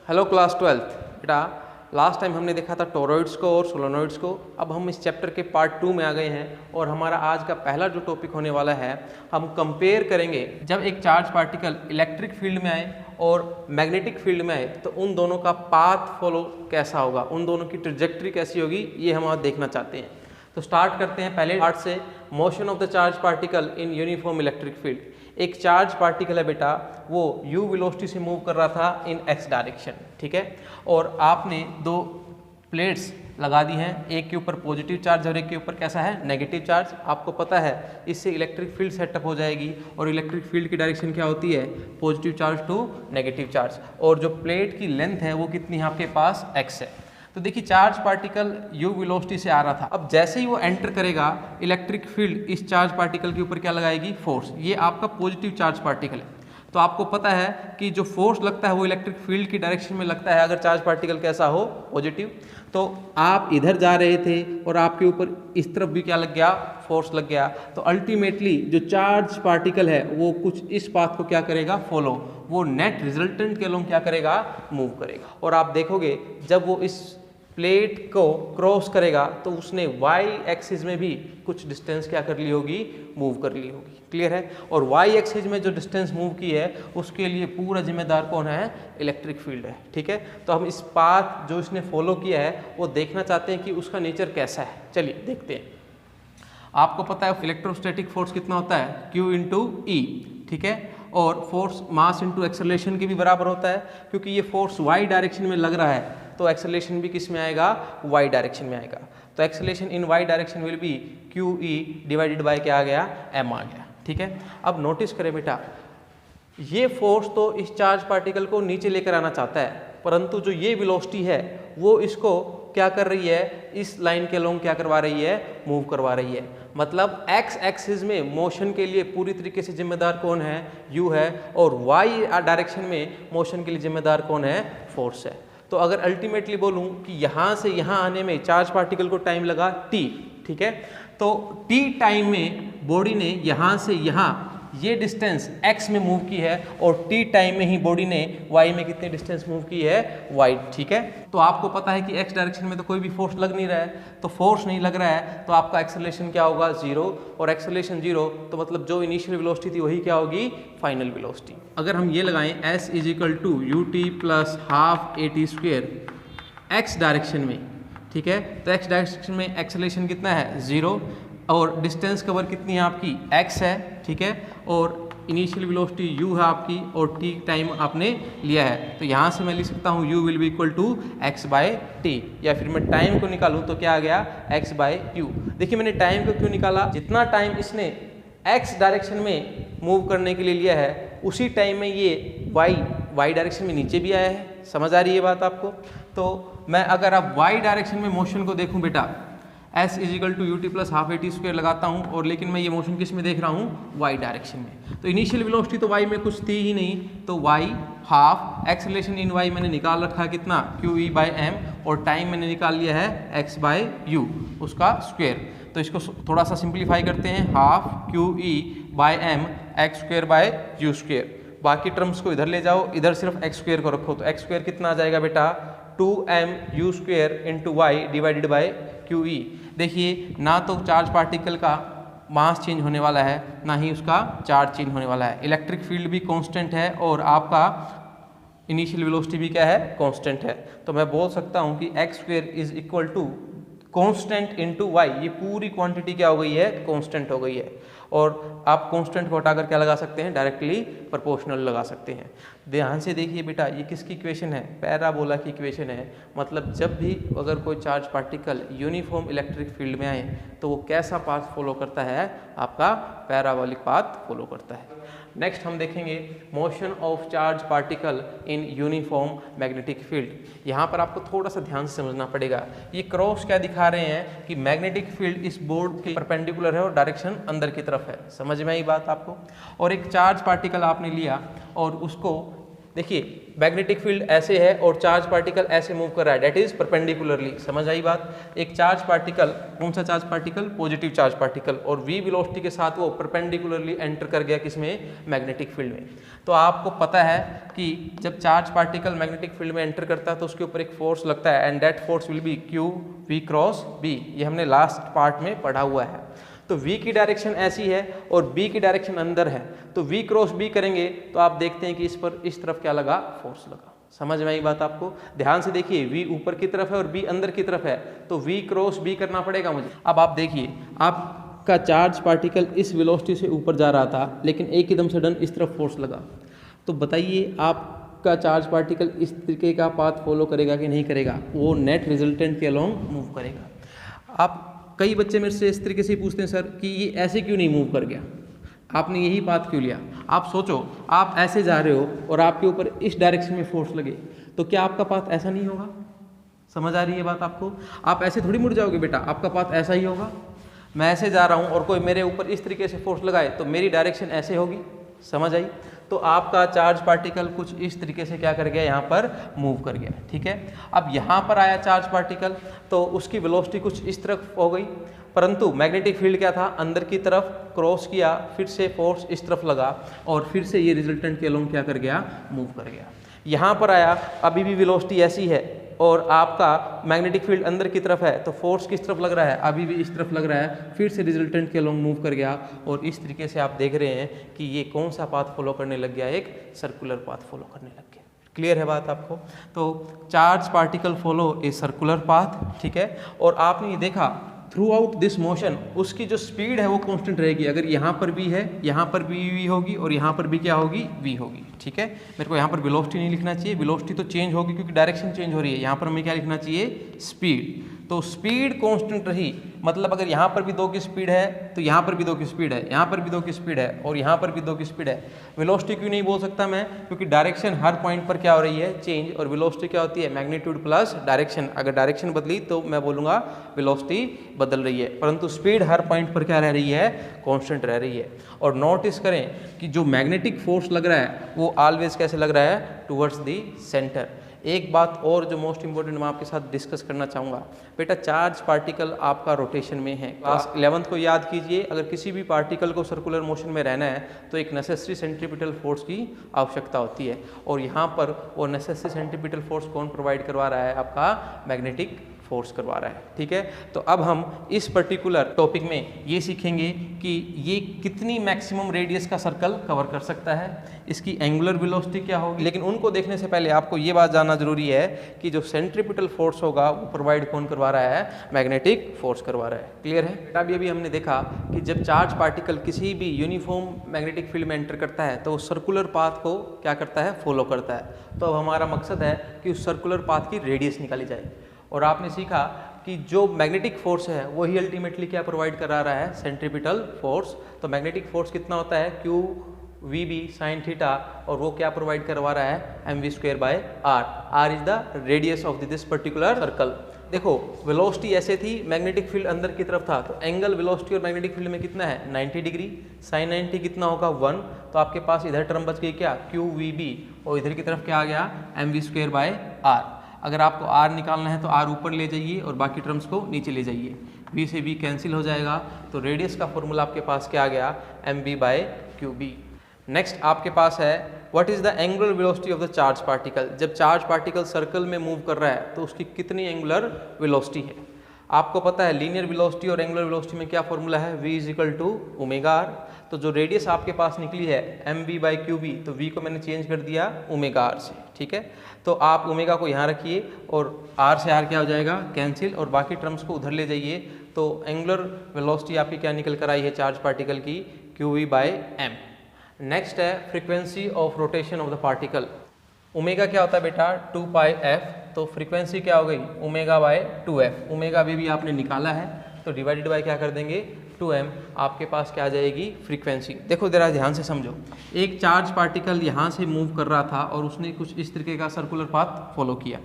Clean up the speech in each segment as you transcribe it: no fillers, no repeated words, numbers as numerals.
Hello class 12th बेटा। Last time हमने देखा था टोरॉइड्स को और सोलेनोइड्स को। अब हम इस चैप्टर के पार्ट 2 में आ गए हैं और हमारा आज का पहला जो टॉपिक होने वाला है, हम कंपेयर करेंगे जब एक चार्ज पार्टिकल इलेक्ट्रिक फील्ड में आए और मैग्नेटिक फील्ड में आए तो उन दोनों का पाथ फॉलो कैसा होगा, उन दोनों की ट्रैजेक्टरी कैसी होगी, ये हम आज देखना चाहते हैं। तो स्टार्ट करते हैं पहले पार्ट से, motion of the charge particle in uniform electric field. एक चार्ज पार्टिकल है बेटा, वो u वेलोसिटी से मूव कर रहा था इन x डायरेक्शन, ठीक है। और आपने दो प्लेट्स लगा दी हैं, एक के ऊपर पॉजिटिव चार्ज और एक के ऊपर कैसा है, नेगेटिव चार्ज। आपको पता है इससे इलेक्ट्रिक फील्ड सेटअप हो जाएगी और इलेक्ट्रिक फील्ड की डायरेक्शन क्या होती है, positive charge to negative charge. और जो प्लेट की लेंथ है वो कितनी है आपके पास, x है। तो देखिए चार्ज पार्टिकल u वेलोसिटी से आ रहा था, अब जैसे ही वो एंटर करेगा इलेक्ट्रिक फील्ड इस चार्ज पार्टिकल के ऊपर क्या लगाएगी, फोर्स। ये आपका पॉजिटिव चार्ज पार्टिकल है, तो आपको पता है कि जो फोर्स लगता है वो इलेक्ट्रिक फील्ड की डायरेक्शन में लगता है अगर चार्ज पार्टिकल कैसा हो, पॉजिटिव। तो आप इधर जा रहे थे और आपके ऊपर इस तरफ भी क्या लग गया, फोर्स लग गया। तो अल्टीमेटली जो चार्ज पार्टिकल है वो कुछ इस पाथ को क्या करेगा, फॉलो, वो नेट रिजल्टेंट के अलोंग क्या करेगा, मूव करेगा। और आप देखोगे जब वो इस प्लेट को क्रॉस करेगा तो उसने y एक्सिस में भी कुछ डिस्टेंस क्या कर ली होगी, मूव कर ली होगी। क्लियर है। और y एक्सिस में जो डिस्टेंस मूव की है उसके लिए पूरा जिम्मेदार कौन है, इलेक्ट्रिक फील्ड है, ठीक है। तो हम इस पाथ जो इसने फॉलो किया है वो देखना चाहते हैं कि उसका नेचर कैसा है। चलिए देखते हैं। आपको पता है इलेक्ट्रोस्टैटिक फोर्स कितना होता है, Q इंटू ई, ठीक है। और फोर्स मास इंटू एक्सेलरेशन के भी बराबर होता है, क्योंकि ये फोर्स y डायरेक्शन में लग रहा है तो एक्सेलरेशन भी किस में आएगा, y डायरेक्शन में आएगा। तो acceleration in y direction will be QE divided by क्या आ गया, m आ गया, ठीक है। अब नोटिस करें बेटा, ये फोर्स तो इस चार्ज पार्टिकल को नीचे लेकर आना चाहता है, परंतु जो ये वेलोसिटी है वो इसको क्या कर रही है, इस लाइन के अलोंग क्या करवा रही है, मूव करवा रही है। मतलब x एक्सिस में मोशन के लिए पूरी तरीके से जिम्मेदार कौन है, u है, और y डायरेक्शन में मोशन के लिए जिम्मेदार कौन है, फोर्स है। तो अगर अल्टीमेटली बोलूं कि यहाँ से यहाँ आने में चार्ज पार्टिकल को टाइम लगा t, ठीक है। तो t टाइम में बॉडी ने यहाँ से यहाँ ये डिस्टेंस x में मूव की है और t टाइम में ही बॉडी ने y में कितने डिस्टेंस मूव की है, y, ठीक है। तो आपको पता है कि x डायरेक्शन में तो कोई भी फोर्स लग नहीं रहा है, तो फोर्स नहीं लग रहा है तो आपका एक्सेलरेशन क्या होगा, 0। और एक्सेलरेशन 0 तो मतलब जो इनिशियल वेलोसिटी थी वही क्या होगी, फाइनल वेलोसिटी। अगर हम ये लगाएं s is equal to ut plus half at square x direction में, ठीक है, तो x डायरेक्शन में एक्सेलरेशन कितना है, 0, और डिस्टेंस कवर कितनी है आपकी, x है, ठीक है। और इनिशियल वेलोसिटी u है आपकी और t टाइम आपने लिया है, तो यहाँ से मैं लिख सकता हूँ u will be equal to x by t, या फिर मैं टाइम को निकालूँ तो क्या आ गया, x बाय u। देखिए मैंने टाइम को क्यों निकाला, जितना टाइम इसने x डायरेक्शन में मूव करने के लिए लिया है उसी टाइम में ये y डायरेक्शन में नीचे भी आया है। समझ आ रही है बात आपको। तो मैं अगर आप y डायरेक्शन में मोशन को देखूँ बेटा, s is equal to u t plus half at square लगाता हूँ, और लेकिन मैं ये मोशन किस में देख रहा हूँ, y डायरेक्शन में। तो इनिशियल वेलोसिटी तो y में कुछ थी ही नहीं, तो y half, acceleration in y मैंने निकाल रखा है कितना, QE बाय m, और टाइम मैंने निकाल लिया है x बाय u उसका स्क्वायर। तो इसको थोड़ा सा सिंप्लीफाई करते हैं, half QE by m x square by u square. बाकी टर्म्स को इधर ले जाओ, इधर सिर्फ x स्क्वायर को रखो, तो x स्क्वायर कितना आ जाएगा बेटा, 2m u square into y divided by QE। देखिए ना तो चार्ज पार्टिकल का मास चेंज होने वाला है, ना ही उसका चार्ज चेंज होने वाला है। इलेक्ट्रिक फील्ड भी कांस्टेंट है और आपका इनिशियल वेलोसिटी भी क्या है, कांस्टेंट है। तो मैं बोल सकता हूँ कि x square is equal to constant into y, ये पूरी क्वांटिटी क्या हो गई है, कांस्टेंट हो गई है। और आप कांस्टेंट को हटाकर क्या लगा सकते हैं, डायरेक्टली प्रोपोर्शनल लगा सकते हैं। ध्यान से देखिए बेटा, ये किसकी इक्वेशन है, पैराबोला की इक्वेशन है। मतलब जब भी अगर कोई charge particle uniform electric field में आए तो वो कैसा पाथ फॉलो करता है, आपका पैराबोलिक पाथ फॉलो करता है। नेक्स्ट हम देखेंगे motion of charge particle in uniform magnetic field. यहाँ पर आपको थोड़ा सा ध्यान से समझना पड़ेगा। ये क्रॉस क्या दिखा रहे हैं कि मैग्नेटिक फील्ड इस बोर्ड के परपेंडिकुलर है और डायरेक्शन अंदर की तरफ है। समझ में आई बात आपको। और एक चार्ज पार्टिकल आपने लिया और उसको देखिए मैग्नेटिक फील्ड ऐसे है और चार्ज पार्टिकल ऐसे मूव कर रहा है, डेट इज परपेंडिकुलरली। समझ आई बात? एक चार्ज पार्टिकल, कौन सा charge particle? Positive charge particle, और v वेलोसिटी के साथ वो परपेंडिकुलरली एंटर कर गया किसमें? मैग्नेटिक फील्ड में। तो आपको पता है कि जब चार्ज पार्टिकल मैग्नेटिक फील्ड में एंटर करता है तो उसके ऊपर एक फोर्स लगता है, and that force will be q v cross b। ये हमने लास्ट पार्ट में पढ़ा हुआ है। तो v की डायरेक्शन ऐसी है और b की डायरेक्शन अंदर है, तो v क्रॉस b करेंगे तो आप देखते हैं कि इस पर इस तरफ क्या लगा? फोर्स लगा। समझ में आई बात आपको? ध्यान से देखिए, v ऊपर की तरफ है और b अंदर की तरफ है, तो v क्रॉस b करना पड़ेगा मुझे। अब आप देखिए, आपका चार्ज पार्टिकल इस वेलोसिटी से ऊपर जा रहा था, लेकिन एकदम सडन इस तरफ फोर्स लगा, तो बताइए आपका चार्ज पार्टिकल इस तरीके का पाथ फॉलो करेगा कि नहीं करेगा? वो नेट रिजल्टेंट के अलोंग मूव करेगा। आप कई बच्चे मेरे से इस तरीके से पूछते हैं, सर कि ये ऐसे क्यों नहीं मूव कर गया, आपने यही पाथ क्यों लिया? आप सोचो, आप ऐसे जा रहे हो और आपके ऊपर इस डायरेक्शन में फोर्स लगे, तो क्या आपका पाथ ऐसा नहीं होगा? समझ आ रही है बात आपको? आप ऐसे थोड़ी मुड़ जाओगे बेटा, आपका पाथ ऐसा ही होगा। मैं ऐसे जा रहा हूँ और कोई मेरे ऊपर इस तरीके से फोर्स लगाए तो मेरी डायरेक्शन ऐसे होगी। समझ आई? तो आपका चार्ज पार्टिकल कुछ इस तरीके से क्या कर गया? यहाँ पर मूव कर गया। ठीक है, अब यहाँ पर आया चार्ज पार्टिकल तो उसकी वेलोसिटी कुछ इस तरफ हो गई, परंतु मैग्नेटिक फील्ड क्या था? अंदर की तरफ क्रॉस किया, फिर से फोर्स इस तरफ लगा और फिर से ये रिजल्टेंट के अलोंग क्या कर गया? मूव कर गया। यहाँ पर आया, अभी भी वेलोसिटी ऐसी है और आपका मैग्नेटिक फील्ड अंदर की तरफ है, तो फोर्स किस तरफ लग रहा है? अभी भी इस तरफ लग रहा है, फिर से रिजल्टेंट के अलोंग मूव कर गया और इस तरीके से आप देख रहे हैं कि ये कौन सा पाथ फॉलो करने लग गया? एक सर्कुलर पाथ फॉलो करने लग गया। क्लियर है बात आपको? तो charge particle follow a circular path. ठीक है, और आपने ये देखा थ्रू आउट दिस मोशन उसकी जो स्पीड है वो कांस्टेंट रहेगी। अगर यहाँ पर भी है, यहाँ पर भी v होगी और यहाँ पर भी क्या होगी? v होगी। ठीक है, मेरे को यहाँ पर वेलोसिटी नहीं लिखना चाहिए, वेलोसिटी तो चेंज होगी क्योंकि डायरेक्शन चेंज हो रही है। यहाँ पर हमें क्या लिखना चाहिए? स्पीड। तो स्पीड कांस्टेंट रही, मतलब अगर यहाँ पर भी 2 की स्पीड है तो यहाँ पर भी 2 की स्पीड है, यहाँ पर भी 2 की स्पीड है और यहाँ पर भी 2 की स्पीड है। वेलोसिटी क्यों नहीं बोल सकता मैं? क्योंकि डायरेक्शन हर पॉइंट पर क्या हो रही है? चेंज। और वेलोसिटी क्या होती है? Magnitude plus direction. अगर डायरेक्शन बदली तो मैं बोलूँगा वेलोसिटी बदल रही है, परंतु स्पीड हर पॉइंट पर क्या रह रही है? कांस्टेंट रह रही है। और नोटिस करें कि जो मैग्नेटिक फोर्स लग रहा है वो ऑलवेज कैसे लग रहा है? Towards the centre. एक बात और जो मोस्ट इंपॉर्टेंट मैं आपके साथ डिस्कस करना चाहूँगा, बेटा चार्ज पार्टिकल आपका रोटेशन में है। क्लास 11th को याद कीजिए, अगर किसी भी पार्टिकल को सर्कुलर मोशन में रहना है तो एक नेसेसरी सेंट्रीपिटल फोर्स की आवश्यकता होती है, और यहाँ पर वो नेसेसरी सेंट्रीपिटल फोर्स कौन प्रोवाइड करवा रहा है? आपका मैग्नेटिक फोर्स करवा रहा है। ठीक है, तो अब हम इस पर्टिकुलर टॉपिक में ये सीखेंगे कि ये कितनी मैक्सिमम रेडियस का सर्कल कवर कर सकता है, इसकी एंगुलर वेलोसिटी क्या होगी। लेकिन उनको देखने से पहले आपको ये बात जानना जरूरी है कि जो सेंट्रीपिटल फोर्स होगा वो प्रोवाइड कौन करवा रहा है? मैग्नेटिक फोर्स करवा रहा है। क्लियर है? अभी हमने देखा कि जब चार्ज पार्टिकल किसी भी यूनिफॉर्म मैग्नेटिक फील्ड में एंटर करता है तो सर्कुलर पाथ को क्या करता है? फॉलो करता है। तो अब हमारा मकसद है कि उस सर्कुलर पाथ की रेडियस निकाली जाए। और आपने सीखा कि जो मैग्नेटिक फोर्स है वही अल्टीमेटली क्या प्रोवाइड करा रहा है? Centripetal force. तो मैग्नेटिक फोर्स कितना होता है? Q v b sine theta, और वो क्या प्रोवाइड करवा रहा है? mv²/r। r is the radius of this particular circle. देखो वेलोसिटी ऐसे थी, मैग्नेटिक फील्ड अंदर की तरफ था, तो एंगल वेलोसिटी और मैग्नेटिक फील्ड में कितना है? 90 डिग्री। साइन 90 कितना होगा? 1। तो आपके पास इधर टर्म बच गई क्या? क्यू वी बी, और इधर की तरफ क्या आ गया? mv²/r। अगर आपको r निकालना है तो r ऊपर ले जाइए और बाकी टर्म्स को नीचे ले जाइए, v से v कैंसिल हो जाएगा, तो रेडियस का फॉर्मूला आपके पास क्या आ गया? mv/qb। नेक्स्ट आपके पास है what is the angular velocity of the charge particle. जब चार्ज पार्टिकल सर्कल में मूव कर रहा है तो उसकी कितनी एंगुलर वेलोसिटी है? आपको पता है लीनियर वेलोसिटी और एंगुलर वेलोसिटी में क्या फॉर्मूला है? v = ω/r। तो जो रेडियस आपके पास निकली है mv/qb, तो v को मैंने चेंज कर दिया ω/r से। ठीक है, तो आप ओमेगा को यहाँ रखिए और r से r क्या हो जाएगा? कैंसिल, और बाकी टर्म्स को उधर ले जाइए, तो एंगुलर वेलोसिटी आपकी क्या निकल कर आई है चार्ज पार्टिकल की? qv/m। नेक्स्ट है frequency of rotation of the particle. Omega क्या होता है बेटा? 2πf। तो फ्रीक्वेंसी क्या हो गई? ω/2f। ओमेगा भी आपने निकाला है तो डिवाइडेड बाय क्या कर देंगे? 2m। आपके पास क्या आ जाएगी? फ्रीक्वेंसी। देखो जरा ध्यान से समझो, एक चार्ज पार्टिकल यहाँ से मूव कर रहा था और उसने कुछ इस तरीके का सर्कुलर पाथ फॉलो किया,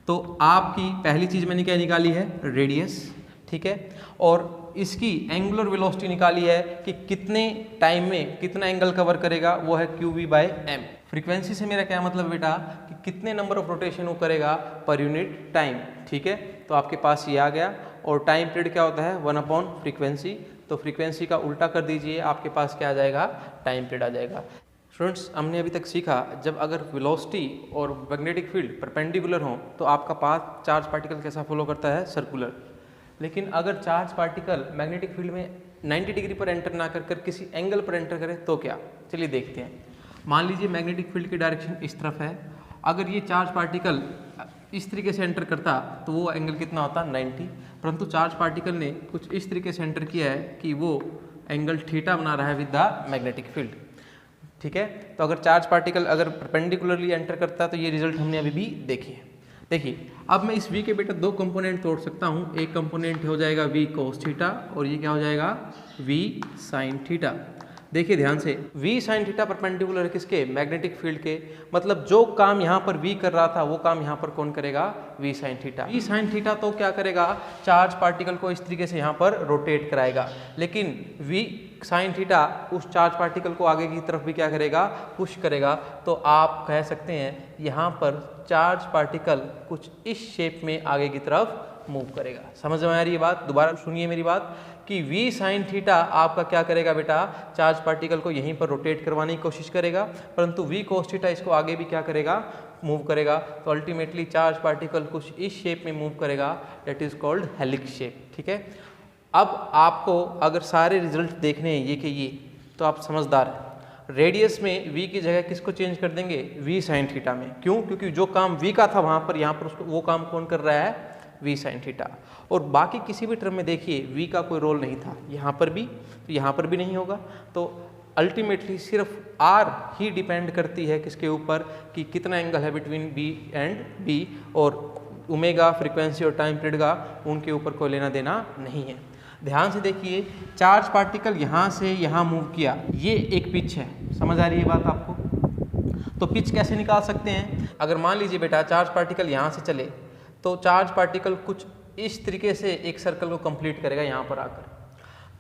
तो आपकी पहली चीज़ मैंने क्या निकाली है? रेडियस। ठीक है, और इसकी एंगुलर वेलोसिटी निकाली है कि कितने टाइम में कितना एंगल कवर करेगा, वो है qv/m। फ्रीक्वेंसी से मेरा क्या मतलब बेटा कि कितने नंबर ऑफ रोटेशन वो करेगा पर यूनिट टाइम। ठीक है, तो आपके पास ये आ गया। और टाइम पीरियड क्या होता है 1/फ्रीक्वेंसी, तो फ्रीक्वेंसी का उल्टा कर दीजिए, आपके पास क्या आ जाएगा टाइम पीरियड आ जाएगा। स्टूडेंट्स, हमने अभी तक सीखा जब अगर वेलोसिटी और मैग्नेटिक फील्ड परपेंडिकुलर हो तो आपका पाथ चार्ज पार्टिकल कैसा फॉलो करता है, सर्कुलर। लेकिन अगर चार्ज पार्टिकल मैग्नेटिक फील्ड में 90 डिग्री पर एंटर ना कर किसी एंगल पर एंटर करे तो क्या, चलिए देखते हैं। मान लीजिए मैग्नेटिक फील्ड की डायरेक्शन इस तरफ है, अगर ये चार्ज पार्टिकल इस तरीके से एंटर करता तो वो एंगल कितना होता 90, परंतु चार्ज पार्टिकल ने कुछ इस तरीके से एंटर किया है कि वो एंगल थीटा बना रहा है विद द मैग्नेटिक फील्ड। ठीक है, तो अगर चार्ज पार्टिकल अगर परपेंडिकुलरली एंटर करता है तो ये रिजल्ट हमने अभी भी देखे हैं। देखिए अब मैं इस v के बेटा दो कंपोनेंट तोड़ सकता हूँ, एक कंपोनेंट हो जाएगा v cos थीटा और ये क्या हो जाएगा v sin थीटा। देखिए ध्यान से, v sin थीटा परपेंडिकुलर है किसके, मैग्नेटिक फील्ड के, मतलब जो काम यहाँ पर v कर रहा था वो काम यहाँ पर कौन करेगा, v sin theta. v sin theta तो क्या करेगा, चार्ज पार्टिकल को इस तरीके से यहाँ पर रोटेट कराएगा, लेकिन v sin थीटा उस चार्ज पार्टिकल को आगे की तरफ भी क्या करेगा, पुश करेगा। तो आप कह सकते हैं यहाँ पर चार्ज पार्टिकल कुछ इस शेप में आगे की तरफ मूव करेगा। समझ में आ रही है बात, दोबारा सुनिए मेरी बात कि v sin थीटा आपका क्या करेगा बेटा, चार्ज पार्टिकल को यहीं पर रोटेट करवाने की कोशिश करेगा, परंतु v cos थीटा इसको आगे भी क्या करेगा, मूव करेगा। तो अल्टीमेटली चार्ज पार्टिकल कुछ इस शेप में मूव करेगा, that is called helix shape. ठीक है, अब आपको अगर सारे रिजल्ट देखने हैं ये कि ये, तो आप समझदार हैं। रेडियस में v की जगह किसको चेंज कर देंगे, v sin थीटा में। क्यों, क्योंकि जो काम v का था वहाँ पर यहाँ पर उसको वो काम कौन कर रहा है, v sin थीटा। और बाकी किसी भी टर्म में देखिए v का कोई रोल नहीं था, यहाँ पर भी तो यहाँ पर भी नहीं होगा। तो अल्टीमेटली सिर्फ r ही डिपेंड करती है किसके ऊपर, कि कितना एंगल है बिटवीन b एंड b, और ओमेगा फ्रीक्वेंसी और टाइम पीरियड का उनके ऊपर कोई लेना देना नहीं है। ध्यान से देखिए, चार्ज पार्टिकल यहाँ से यहाँ मूव किया, ये एक पिच है, समझ आ रही है बात आपको। तो पिच कैसे निकाल सकते हैं, अगर मान लीजिए बेटा चार्ज पार्टिकल यहाँ से चले तो चार्ज पार्टिकल कुछ इस तरीके से एक सर्कल को कंप्लीट करेगा यहाँ पर आकर,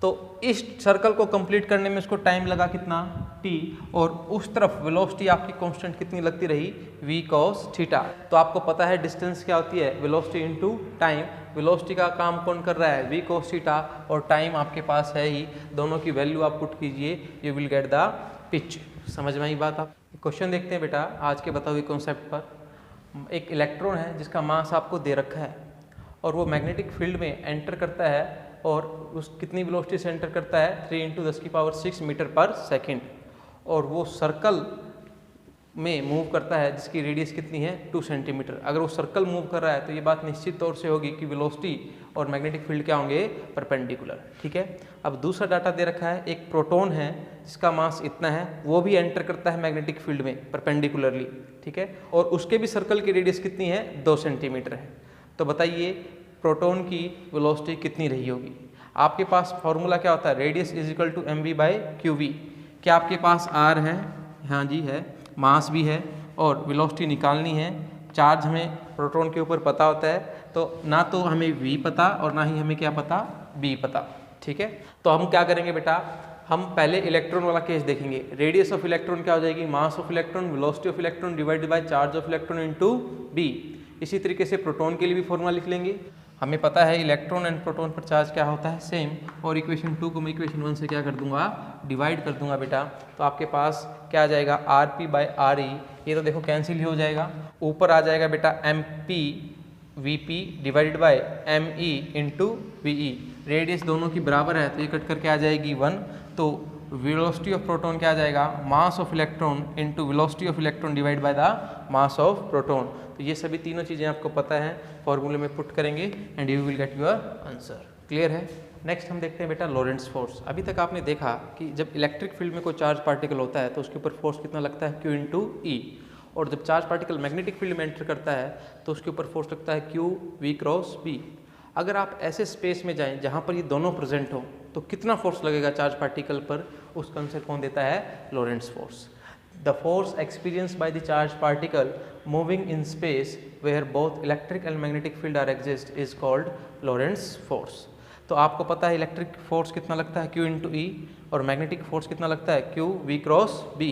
तो इस सर्कल को कंप्लीट करने में उसको टाइम लगा कितना, t, और उस तरफ वेलोसिटी आपकी कांस्टेंट कितनी लगती रही, v cos थीटा। तो आपको पता है डिस्टेंस क्या होती है, वेलोसिटी इनटू टाइम। वेलोसिटी का काम कौन कर रहा है, v cos थीटा, और टाइम आपके पास है ही, दोनों की वैल्यू आप पुट कीजिए, you will get the pitch. समझ में आई बात। आप क्वेश्चन देखते हैं बेटा आज के बताओ कॉन्सेप्ट पर। एक इलेक्ट्रॉन है जिसका मास आपको दे रखा है और वो मैग्नेटिक फील्ड में एंटर करता है, और उस कितनी वेलोसिटी से एंटर करता है, 3 × 10⁶ मीटर पर सेकेंड, और वो सर्कल में मूव करता है जिसकी रेडियस कितनी है 2 सेंटीमीटर। अगर वो सर्कल मूव कर रहा है तो ये बात निश्चित तौर से होगी कि वेलोसिटी और मैग्नेटिक फील्ड क्या होंगे, परपेंडिकुलर। ठीक है, अब दूसरा डाटा दे रखा है, एक प्रोटॉन है जिसका मास इतना है, वो भी एंटर करता है मैग्नेटिक फील्ड में परपेंडिकुलरली। ठीक है, और उसके भी सर्कल की रेडियस कितनी है, 2 सेंटीमीटर है। तो बताइए प्रोटॉन की वेलोसिटी कितनी रही होगी। आपके पास फॉर्मूला क्या होता है, radius is equal to mv/qv। क्या आपके पास r है, हाँ जी है, मास भी है, और वेलोसिटी निकालनी है। चार्ज हमें प्रोटॉन के ऊपर पता होता है, तो ना तो हमें v पता और ना ही हमें क्या पता, b पता। ठीक है, तो हम क्या करेंगे बेटा, हम पहले इलेक्ट्रॉन वाला केस देखेंगे। रेडियस ऑफ इलेक्ट्रॉन क्या हो जाएगी, mass of electron, velocity of electron divided by charge of electron into b। इसी तरीके से प्रोटॉन के लिए भी फॉर्मूला लिख लेंगे। हमें पता है इलेक्ट्रॉन एंड प्रोटॉन पर चार्ज क्या होता है, सेम, और इक्वेशन 2 को मैं इक्वेशन 1 से क्या कर दूंगा, डिवाइड कर दूंगा बेटा। तो आपके पास क्या आ जाएगा, Rp/Re, ये तो देखो कैंसिल ही हो जाएगा। ऊपर आ जाएगा बेटा Mp/Vp divided by Me into Ve। Radius दोनों की बराबर है तो ये कट करके आ जाएगी 1। तो वेलोसिटी ऑफ प्रोटॉन क्या आ जाएगा, mass of electron into velocity of electron divide by the mass of proton. तो ये सभी तीनों चीज़ें आपको पता है, फॉर्मूले में पुट करेंगे and you will get your answer. Clear है। नेक्स्ट हम देखते हैं बेटा लॉरेंट्ज फोर्स। अभी तक आपने देखा कि जब इलेक्ट्रिक फील्ड में कोई चार्ज पार्टिकल होता है तो उसके ऊपर फोर्स कितना लगता है, Q इंटू ई, और जब चार्ज पार्टिकल मैग्नेटिक फील्ड में एंटर करता है तो उसके ऊपर फोर्स लगता है Q V क्रॉस B। अगर आप ऐसे स्पेस में जाएं जहाँ पर ये दोनों प्रेजेंट हो तो कितना फोर्स लगेगा चार्ज पार्टिकल पर, उसका आंसर कौन देता है, लॉरेंट्ज force. The force experienced by the charged particle moving in space where both electric and magnetic field are exist is called Lorentz force। तो आपको पता है इलेक्ट्रिक फोर्स कितना लगता है Q इंटू ई, और मैग्नेटिक फोर्स कितना लगता है Q V क्रॉस B।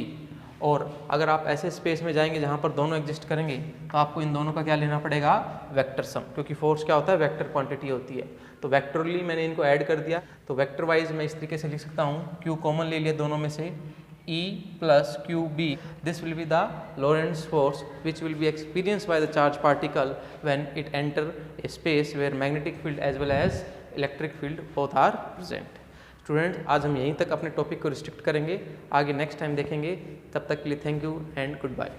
और अगर आप ऐसे स्पेस में जाएंगे जहाँ पर दोनों एग्जिस्ट करेंगे तो आपको इन दोनों का क्या लेना पड़ेगा, वेक्टर सम, क्योंकि फोर्स क्या होता है, वेक्टर क्वांटिटी होती है। तो वेक्टरली मैंने इनको ऐड कर दिया, तो वेक्टर वाइज मैं इस तरीके से लिख सकता हूँ, Q कॉमन ले लिया दोनों में से, E plus QB, this will be the Lorentz force which will be experienced by the charged particle when it enter a space where magnetic field as well as electric field both are present। Student आज हम यहीं तक अपने topic को restrict करेंगे, आगे next time देखेंगे। तब तक के लिए thank you and good bye.